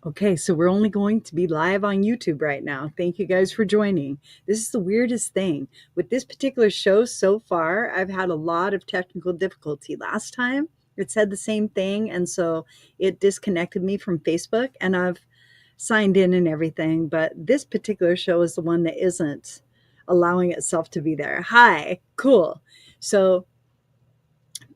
Okay, so we're only going to be live on YouTube right now. Thank you guys for joining. This is the weirdest thing. With this particular show so far, I've had a lot of technical difficulty. Last time, it said the same thing, and so it disconnected me from Facebook, and I've signed in and everything, but this particular show is the one that isn't allowing itself to be there. Hi, cool. So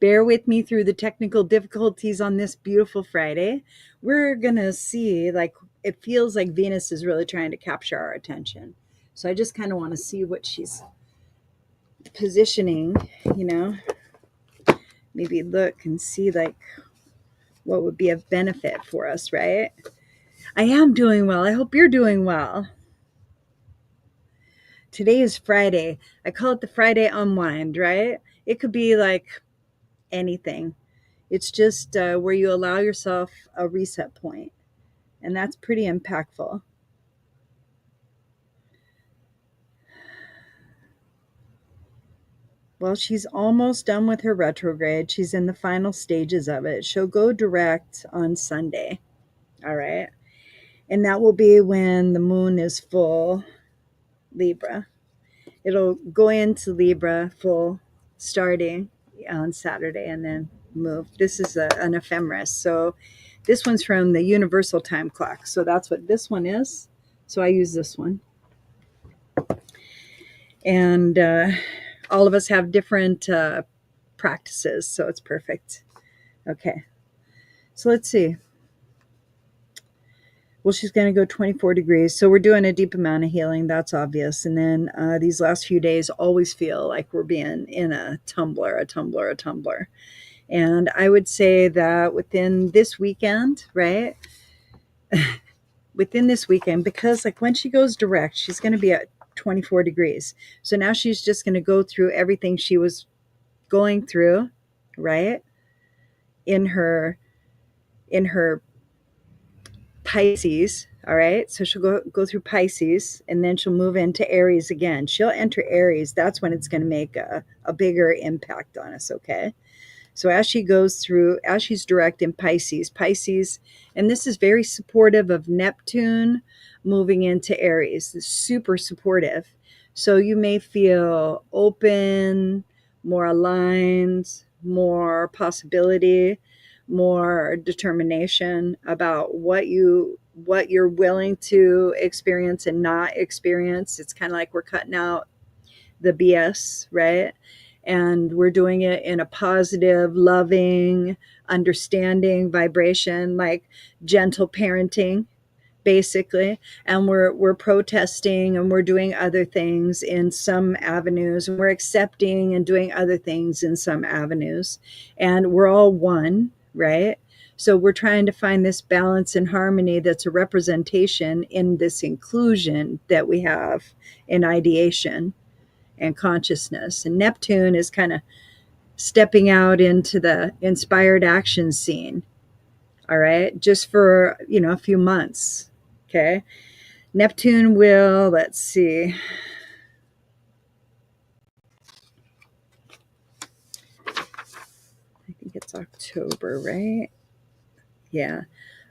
bear with me through the technical difficulties on this beautiful Friday. We're going to see, like, it feels like Venus is really trying to capture our attention. So I just kind of want to see what she's positioning, you know, maybe look and see, like, what would be of benefit for us, right? I am doing well. I hope you're doing well. Today is Friday. I call it the Friday Unwind, right? It could be like anything. It's just where you allow yourself a reset point, and that's pretty impactful. Well, she's almost done with her retrograde. She's in the final stages of it. She'll go direct on Sunday. All right. And that will be when the moon is full Libra. It'll go into Libra full starting on Saturday and then move. This is an ephemeris. So this one's from the universal time clock. So that's what this one is. So I use this one. And all of us have different practices. So it's perfect. Okay. So let's see. Well, she's going to go 24 degrees. So we're doing a deep amount of healing. That's obvious. And then these last few days always feel like we're being in a tumbler. And I would say that within this weekend, right? Within this weekend, because like when she goes direct, she's going to be at 24 degrees. So now she's just going to go through everything she was going through, right? In her Pisces, all right? So she'll go through Pisces and then she'll move into Aries again. She'll enter Aries. That's when it's going to make a bigger impact on us, okay? So as she goes through, as she's direct in Pisces, and this is very supportive of Neptune moving into Aries. It's super supportive. So you may feel open, more aligned, more possibility, more determination about what you're willing to experience and not experience. It's kind of like we're cutting out the BS, right? And we're doing it in a positive, loving, understanding vibration, like gentle parenting, basically. And we're protesting and we're doing other things in some avenues, and we're accepting and doing other things in some avenues, and we're all one, right? So we're trying to find this balance and harmony that's a representation in this inclusion that we have in ideation and consciousness. And Neptune is kind of stepping out into the inspired action scene. All right. Just for, a few months. Okay. Neptune will, let's see. I think it's October, right? Yeah.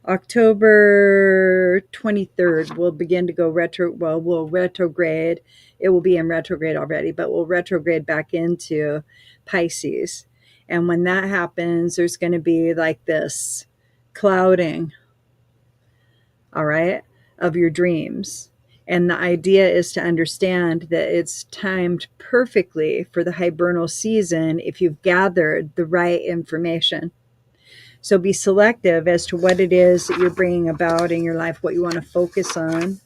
October 23rd, we'll begin to go we'll retrograde. It will be in retrograde already, but we'll retrograde back into Pisces. And when that happens, there's going to be like this clouding, all right, of your dreams. And the idea is to understand that it's timed perfectly for the hibernal season if you've gathered the right information. So be selective as to what it is that you're bringing about in your life, what you want to focus on.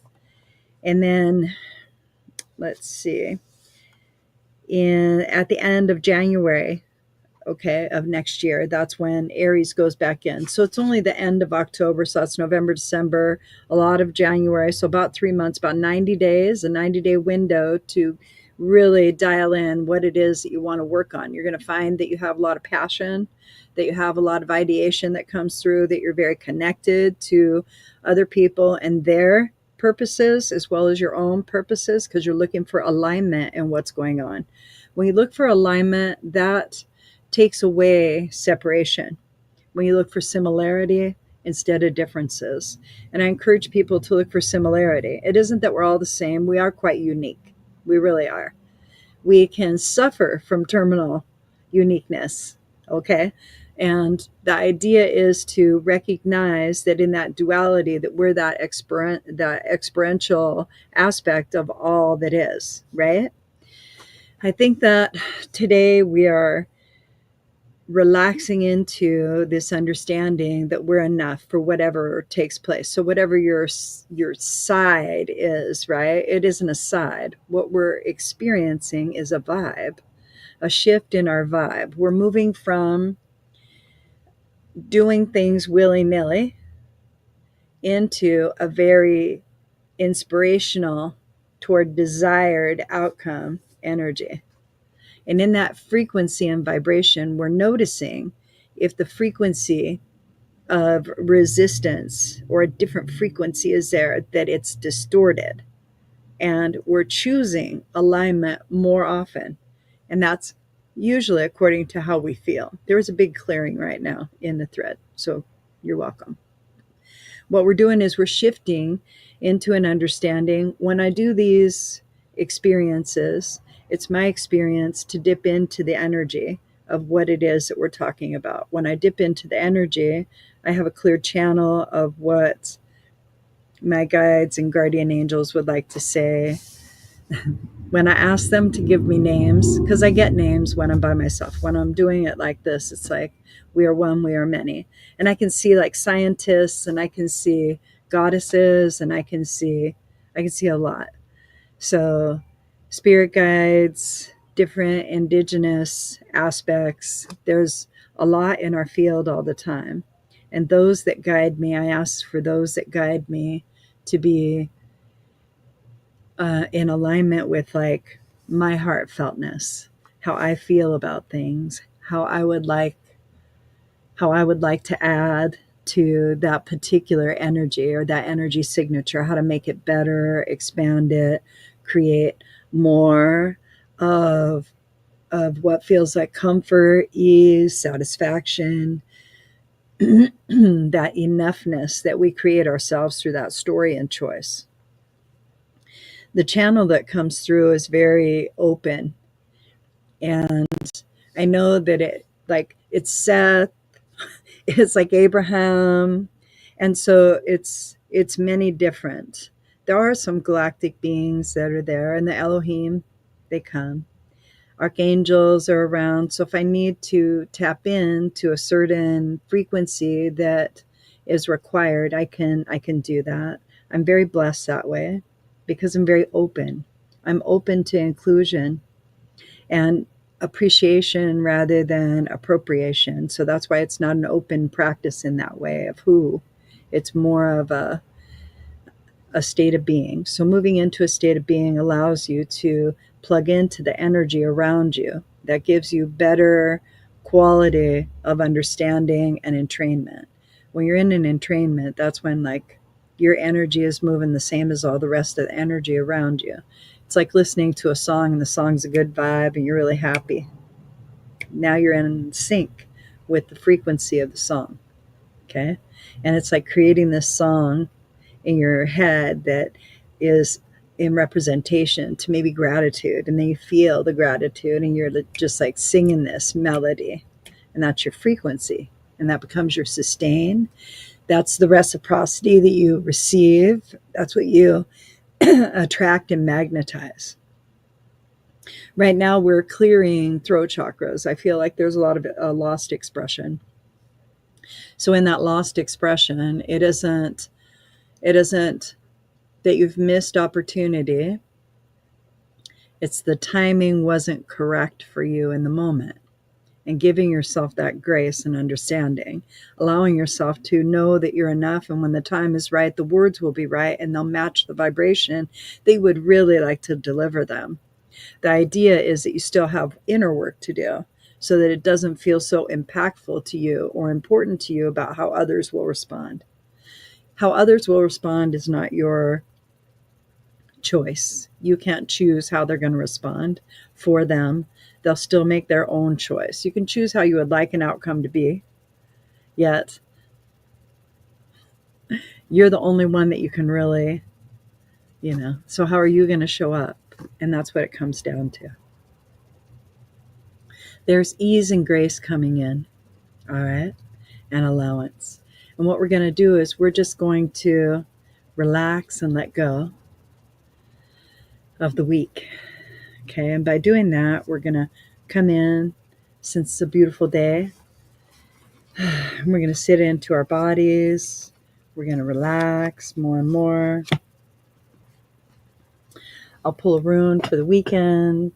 And then, let's see, at the end of January, okay, of next year, that's when Aries goes back in. So it's only the end of October, so that's November, December, a lot of January, so about 3 months, about 90 days, a 90-day window to really dial in what it is that you want to work on. You're going to find that you have a lot of passion, that you have a lot of ideation that comes through, that you're very connected to other people and their purposes as well as your own purposes, because you're looking for alignment in what's going on. When you look for alignment, that takes away separation. When you look for similarity, instead of differences. And I encourage people to look for similarity. It isn't that we're all the same, we are quite unique. We really are. We can suffer from terminal uniqueness, okay? And the idea is to recognize that in that duality, that we're that experiential aspect of all that is, right? I think that today we are relaxing into this understanding that we're enough for whatever takes place. So whatever your side is, right? It isn't a side. What we're experiencing is a vibe, a shift in our vibe. We're moving from doing things willy-nilly into a very inspirational toward desired outcome energy. And in that frequency and vibration, we're noticing if the frequency of resistance or a different frequency is there, that it's distorted. And we're choosing alignment more often. And that's usually according to how we feel. There is a big clearing right now in the thread. So you're welcome. What we're doing is we're shifting into an understanding. When I do these experiences, it's my experience to dip into the energy of what it is that we're talking about. When I dip into the energy, I have a clear channel of what my guides and guardian angels would like to say. When I ask them to give me names, because I get names when I'm by myself. When I'm doing it like this, it's like, we are one, we are many. And I can see like scientists, and I can see goddesses, and I can see a lot. So spirit guides, different indigenous aspects, there's a lot in our field all the time. And those that guide me, I ask for those that guide me to be in alignment with like my heartfeltness, how I feel about things, how I would like to add to that particular energy or that energy signature, how to make it better, expand it, create more of what feels like comfort, ease, satisfaction, that enoughness that we create ourselves through that story and choice. The channel that comes through is very open, and I know that it's Seth, it's like Abraham, and so it's many different. There are some galactic beings that are there, and the Elohim, they come. Archangels are around, so if I need to tap into a certain frequency that is required, I can do that. I'm very blessed that way because I'm very open. I'm open to inclusion and appreciation rather than appropriation. So that's why it's not an open practice in that way of who. It's more of a state of being. So moving into a state of being allows you to plug into the energy around you that gives you better quality of understanding and entrainment. When you're in an entrainment, that's when like your energy is moving the same as all the rest of the energy around you. It's like listening to a song and the song's a good vibe and you're really happy. Now you're in sync with the frequency of the song. Okay. And it's like creating this song in your head that is in representation to maybe gratitude, and then you feel the gratitude and you're just like singing this melody, and that's your frequency, and that becomes your sustain. That's the reciprocity that you receive. That's what you attract and magnetize. Right now we're clearing throat chakras. I feel like there's a lot of lost expression. So in that lost expression, it isn't that you've missed opportunity. It's the timing wasn't correct for you in the moment. And giving yourself that grace and understanding, allowing yourself to know that you're enough. And when the time is right, the words will be right and they'll match the vibration. They would really like to deliver them. The idea is that you still have inner work to do so that it doesn't feel so impactful to you or important to you about how others will respond. How others will respond is not your choice. You can't choose how they're going to respond for them. They'll still make their own choice. You can choose how you would like an outcome to be, yet You're the only one that you can really, so how are you going to show up? And that's what it comes down to. There's ease and grace coming in, all right, and allowance. And what we're going to do is we're just going to relax and let go of the week. Okay, and by doing that, we're going to come in, since it's a beautiful day, and we're going to sit into our bodies. We're going to relax more and more. I'll pull a rune for the weekend.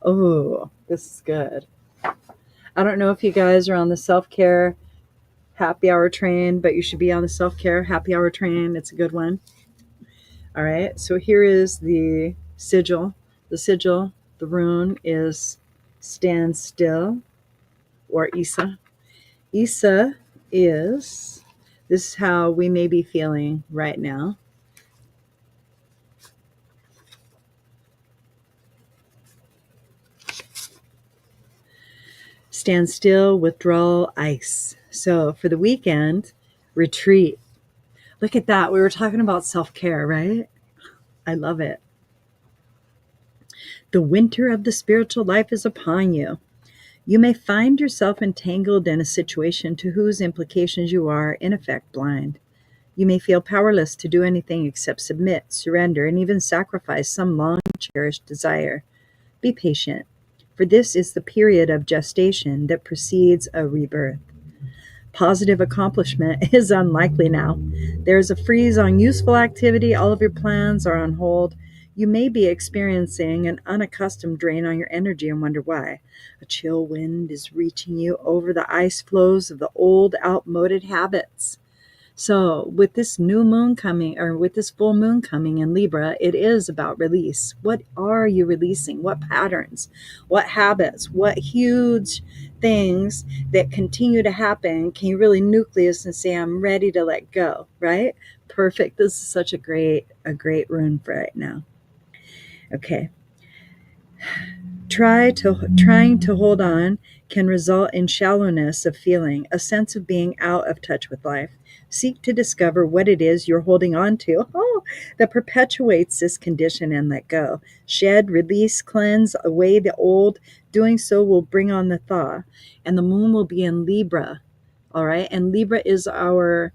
Oh, this is good. I don't know if you guys are on the self-care happy hour train, but you should be on the self-care happy hour train. It's a good one. All right, so here is the sigil. The rune is stand still, or Isa. Isa is, this is how we may be feeling right now. Stand still, withdrawal, ice. So for the weekend, retreat. Look at that. We were talking about self-care, right? I love it. The winter of the spiritual life is upon you. You may find yourself entangled in a situation to whose implications you are, in effect, blind. You may feel powerless to do anything except submit, surrender, and even sacrifice some long-cherished desire. Be patient, for this is the period of gestation that precedes a rebirth. Positive accomplishment is unlikely now. There is a freeze on useful activity. All of your plans are on hold. You may be experiencing an unaccustomed drain on your energy and wonder why. A chill wind is reaching you over the ice floes of the old, outmoded habits. So with this new moon coming, or with this full moon coming in Libra, it is about release. What are you releasing? What patterns? What habits? What huge things that continue to happen can you really nucleus and say, I'm ready to let go, right? Perfect. This is such a great rune for right now. Okay. Trying to hold on can result in shallowness of feeling, a sense of being out of touch with life. Seek to discover what it is you're holding on to that perpetuates this condition and let go. Shed, release, cleanse away the old. Doing so will bring on the thaw. And the moon will be in Libra. All right. And Libra is our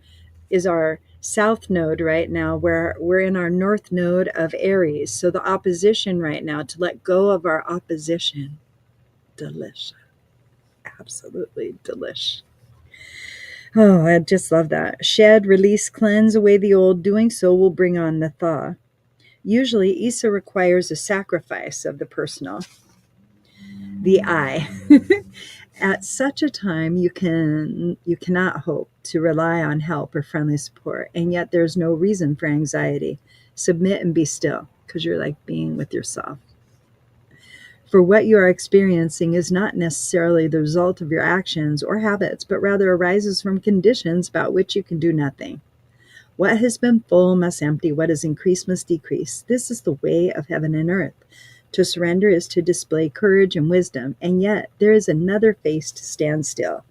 south node right now, where we're in our north node of Aries. So the opposition right now, to let go of our opposition. Delish. Absolutely delish. Oh, I just love that. Shed, release, cleanse away the old. Doing so will bring on the thaw. Usually, Isa requires a sacrifice of the personal, the I. At such a time, you cannot hope to rely on help or friendly support, and yet there's no reason for anxiety. Submit and be still, because you're like being with yourself. For what you are experiencing is not necessarily the result of your actions or habits, but rather arises from conditions about which you can do nothing. What has been full must empty, what has increased must decrease. This is the way of heaven and earth. To surrender is to display courage and wisdom, and yet there is another face to stand still.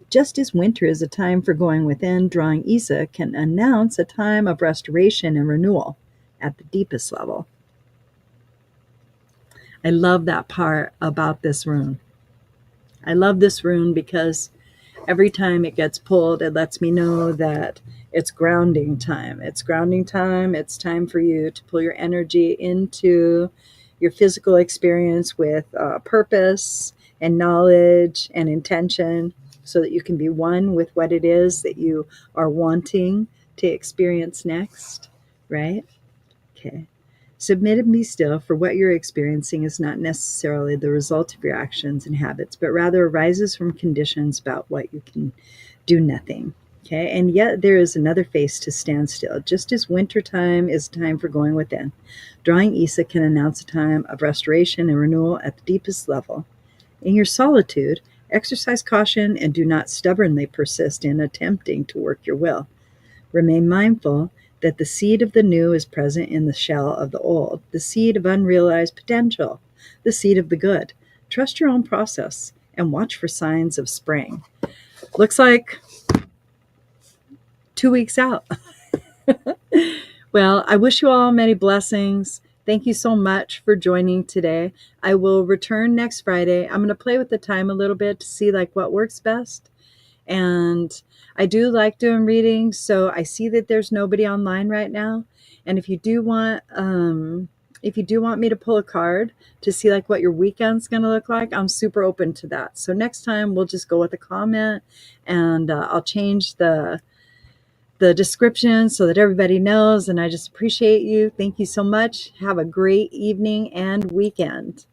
Just as winter is a time for going within, drawing Isa can announce a time of restoration and renewal at the deepest level. I love that part about this rune. I love this rune because every time it gets pulled, it lets me know that it's grounding time. It's grounding time. It's time for you to pull your energy into your physical experience with purpose and knowledge and intention, so that you can be one with what it is that you are wanting to experience next, right? Okay. Submit and be still, for what you're experiencing is not necessarily the result of your actions and habits, but rather arises from conditions about what you can do nothing. Okay, and yet there is another face to stand still. Just as winter time is time for going within, drawing Isa can announce a time of restoration and renewal at the deepest level. In your solitude, exercise caution and do not stubbornly persist in attempting to work your will. Remain mindful that the seed of the new is present in the shell of the old, the seed of unrealized potential, the seed of the good. Trust your own process and watch for signs of spring. Looks like 2 weeks out. Well, I wish you all many blessings. Thank you so much for joining today. I will return next Friday. I'm going to play with the time a little bit to see like what works best. And I do like doing readings, so I see that there's nobody online right now. And if you do want me to pull a card to see like what your weekend's going to look like, I'm super open to that. So next time we'll just go with a comment, and I'll change the description so that everybody knows. And I just appreciate you. Thank you so much. Have a great evening and weekend.